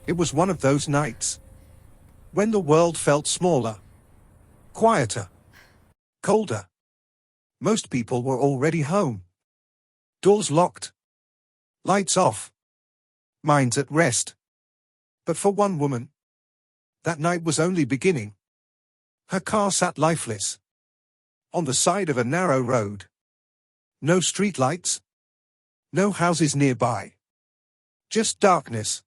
It was one of those nights when the world felt smaller, quieter, colder. Most people were already home. Doors locked, lights off, minds at rest. But for one woman, that night was only beginning. Her car sat lifeless on the side of a narrow road. No streetlights, no houses nearby. Just darkness,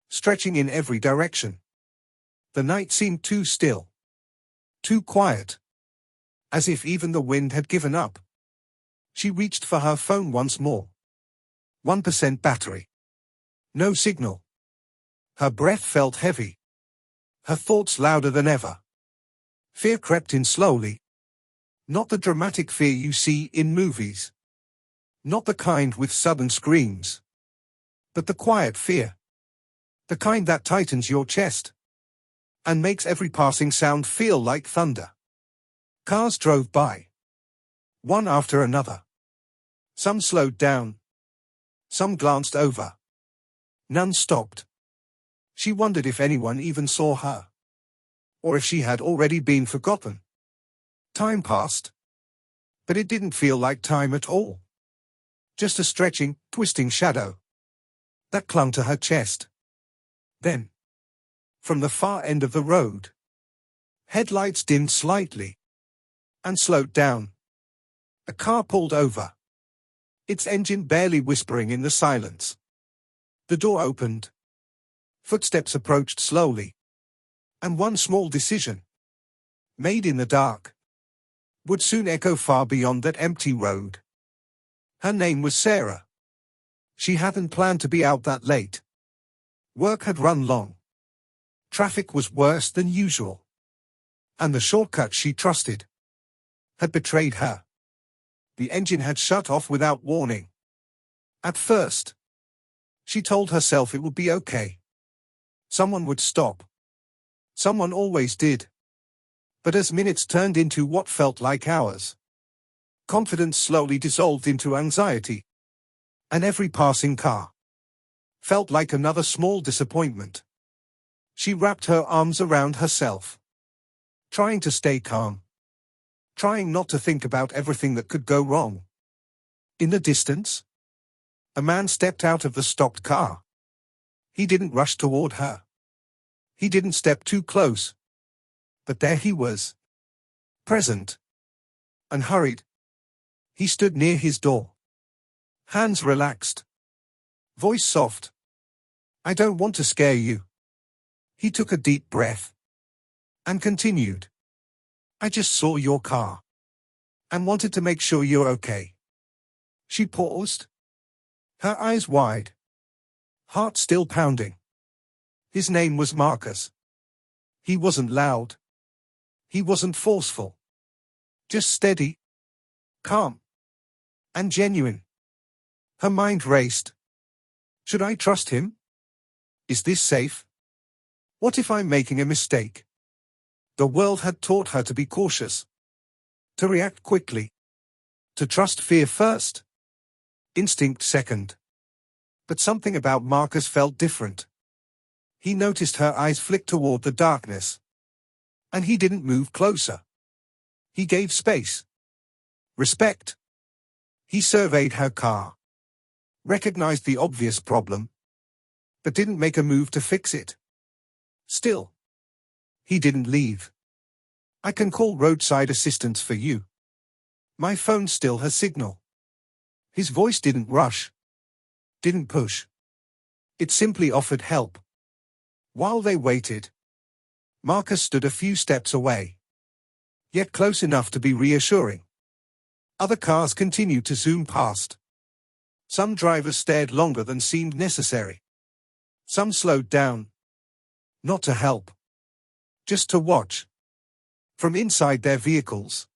stretching in every direction. The night seemed too still, too quiet, as if even the wind had given up. She reached for her phone once more. 1% battery. No signal. Her breath felt heavy. Her thoughts louder than ever. Fear crept in slowly. Not the dramatic fear you see in movies. Not the kind with sudden screams. But the quiet fear. The kind that tightens your chest and makes every passing sound feel like thunder. Cars drove by, one after another. Some slowed down. Some glanced over. None stopped. She wondered if anyone even saw her, or if she had already been forgotten. Time passed, but it didn't feel like time at all. Just a stretching, twisting shadow that clung to her chest. Then, from the far end of the road, headlights dimmed slightly and slowed down. A car pulled over, its engine barely whispering in the silence. The door opened. Footsteps approached slowly, and one small decision, made in the dark, would soon echo far beyond that empty road. Her name was Sarah. She hadn't planned to be out that late. Work had run long. Traffic was worse than usual. And the shortcut she trusted had betrayed her. The engine had shut off without warning. At first, she told herself it would be okay. Someone would stop. Someone always did. But as minutes turned into what felt like hours, confidence slowly dissolved into anxiety. And every passing car felt like another small disappointment. She wrapped her arms around herself, trying to stay calm, trying not to think about everything that could go wrong. In the distance, a man stepped out of the stopped car. He didn't rush toward her. He didn't step too close. But there he was, present, unhurried. He stood near his door, hands relaxed, voice soft. "I don't want to scare you." He took a deep breath and continued. "I just saw your car and wanted to make sure you're okay." She paused, her eyes wide, heart still pounding. His name was Marcus. He wasn't loud. He wasn't forceful. Just steady, calm, and genuine. Her mind raced. Should I trust him? Is this safe? What if I'm making a mistake? The world had taught her to be cautious, to react quickly, to trust fear first, instinct second. But something about Marcus felt different. He noticed her eyes flick toward the darkness. And he didn't move closer. He gave space. Respect. He surveyed her car, recognized the obvious problem, but didn't make a move to fix it. Still, he didn't leave. "I can call roadside assistance for you. My phone still has signal." His voice didn't rush, didn't push. It simply offered help. While they waited, Marcus stood a few steps away, yet close enough to be reassuring. Other cars continued to zoom past. Some drivers stared longer than seemed necessary. Some slowed down, not to help, just to watch. From inside their vehicles,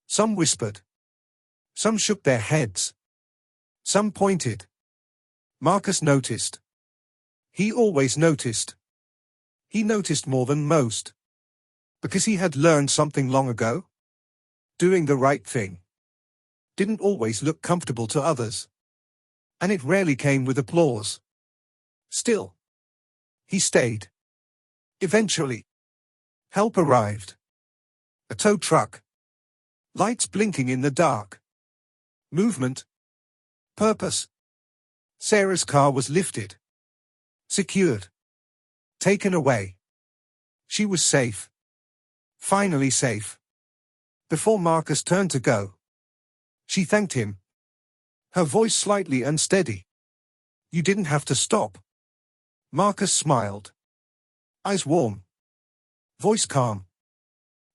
some whispered. Some shook their heads. Some pointed. Marcus noticed. He always noticed. He noticed more than most. Because he had learned something long ago. Doing the right thing didn't always look comfortable to others. And it rarely came with applause. Still, He stayed. Eventually, help arrived. A tow truck. Lights blinking in the dark. Movement. Purpose. Sarah's car was lifted. Secured. Taken away. She was safe. Finally safe. Before Marcus turned to go, she thanked him. Her voice slightly unsteady. You didn't have to stop. Marcus smiled. Eyes warm. Voice calm.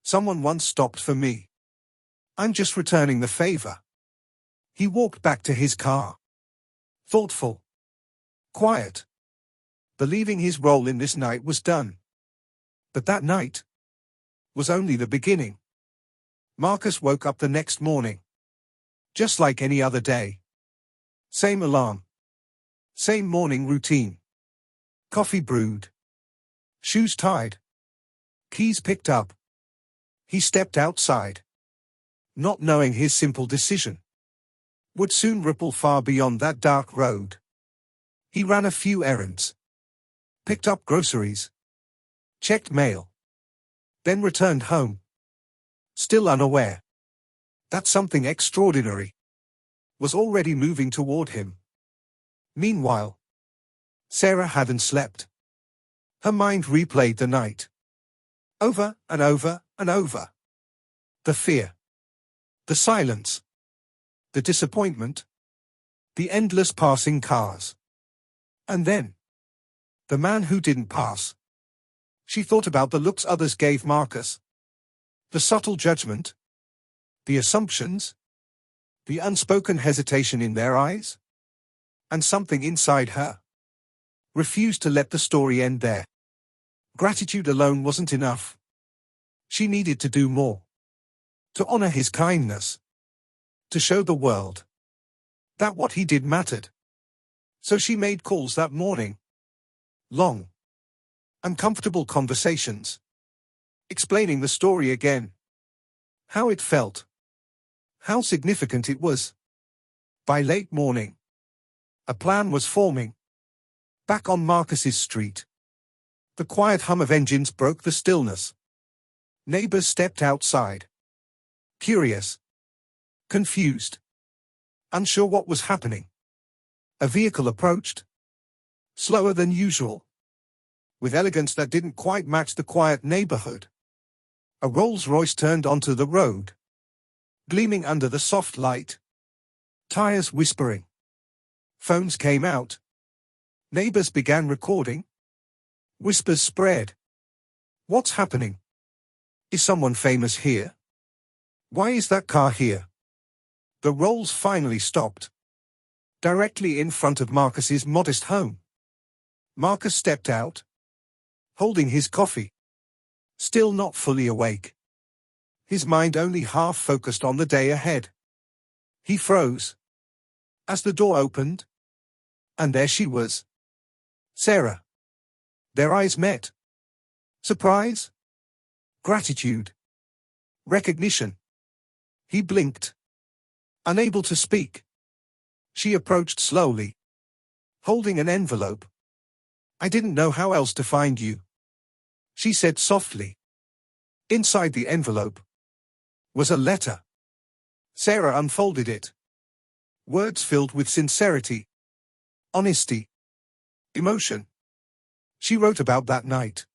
Someone once stopped for me. I'm just returning the favor. He walked back to his car. Thoughtful. Quiet. Believing his role in this night was done. But that night was only the beginning. Marcus woke up the next morning. Just like any other day. Same alarm. Same morning routine. Coffee brewed. Shoes tied. Keys picked up. He stepped outside. Not knowing his simple decision would soon ripple far beyond that dark road. He ran a few errands. Picked up groceries. Checked mail. Then returned home. Still unaware that something extraordinary was already moving toward him. Meanwhile, Sarah hadn't slept. Her mind replayed the night. Over and over and over. The fear. The silence. The disappointment. The endless passing cars. And then, the man who didn't pass. She thought about the looks others gave Marcus. The subtle judgment. The assumptions. The unspoken hesitation in their eyes. And something inside her refused to let the story end there. Gratitude alone wasn't enough. She needed to do more. To honor his kindness. To show the world that what he did mattered. So she made calls that morning. Long, uncomfortable conversations. Explaining the story again. How it felt. How significant it was. By late morning, a plan was forming. Back on Marcus's street. The quiet hum of engines broke the stillness. Neighbors stepped outside. Curious. Confused. Unsure what was happening. A vehicle approached. Slower than usual. With elegance that didn't quite match the quiet neighborhood. A Rolls-Royce turned onto the road. Gleaming under the soft light. Tires whispering. Phones came out. Neighbors began recording. Whispers spread. What's happening? Is someone famous here? Why is that car here? The Rolls finally stopped. Directly in front of Marcus's modest home. Marcus stepped out. Holding his coffee. Still not fully awake. His mind only half focused on the day ahead. He froze. As the door opened. And there she was. Sarah. Their eyes met. Surprise. Gratitude. Recognition. He blinked. Unable to speak. She approached slowly. Holding an envelope. I didn't know how else to find you. She said softly. Inside the envelope was a letter. Sarah unfolded it. Words filled with sincerity. Honesty. Emotion. She wrote about that night.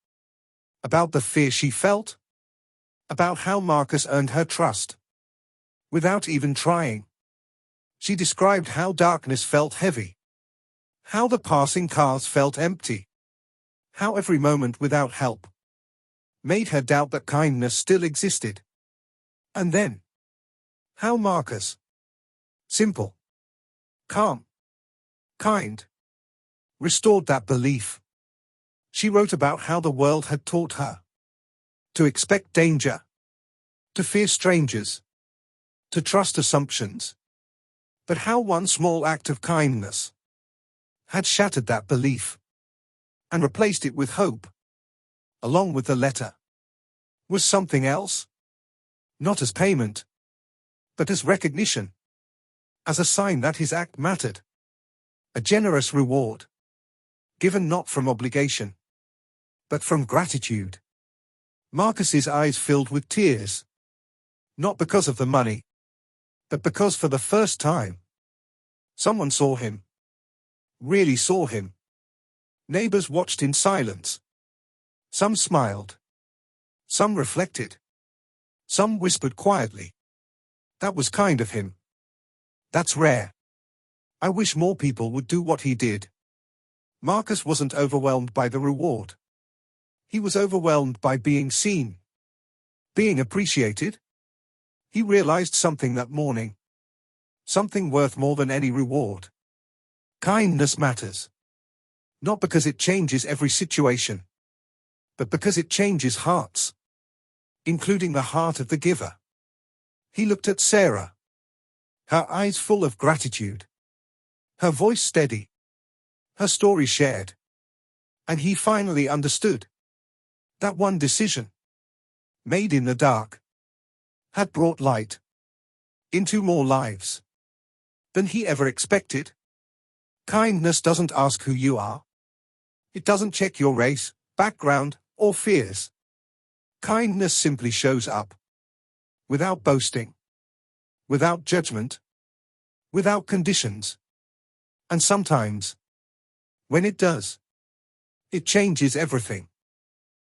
About the fear she felt. About how Marcus earned her trust. Without even trying. She described how darkness felt heavy. How the passing cars felt empty. How every moment without help made her doubt that kindness still existed. And then, how Marcus, simple, calm, kind, restored that belief. She wrote about how the world had taught her to expect danger, to fear strangers, to trust assumptions. But how one small act of kindness had shattered that belief and replaced it with hope. Along with the letter was something else. Not as payment, but as recognition. As a sign that his act mattered. A generous reward. Given not from obligation, but from gratitude. Marcus's eyes filled with tears. Not because of the money, but because for the first time, someone saw him. Really saw him. Neighbors watched in silence. Some smiled. Some reflected. Some whispered quietly. That was kind of him. That's rare. I wish more people would do what he did. Marcus wasn't overwhelmed by the reward. He was overwhelmed by being seen. Being appreciated. He realized something that morning. Something worth more than any reward. Kindness matters. Not because it changes every situation, but because it changes hearts, including the heart of the giver. He looked at Sarah. Her eyes full of gratitude. Her voice steady. Her story shared. And he finally understood. That one decision, made in the dark, had brought light into more lives than he ever expected. Kindness doesn't ask who you are. It doesn't check your race, background, or fears. Kindness simply shows up. Without boasting. Without judgment. Without conditions. And sometimes, when it does, it changes everything.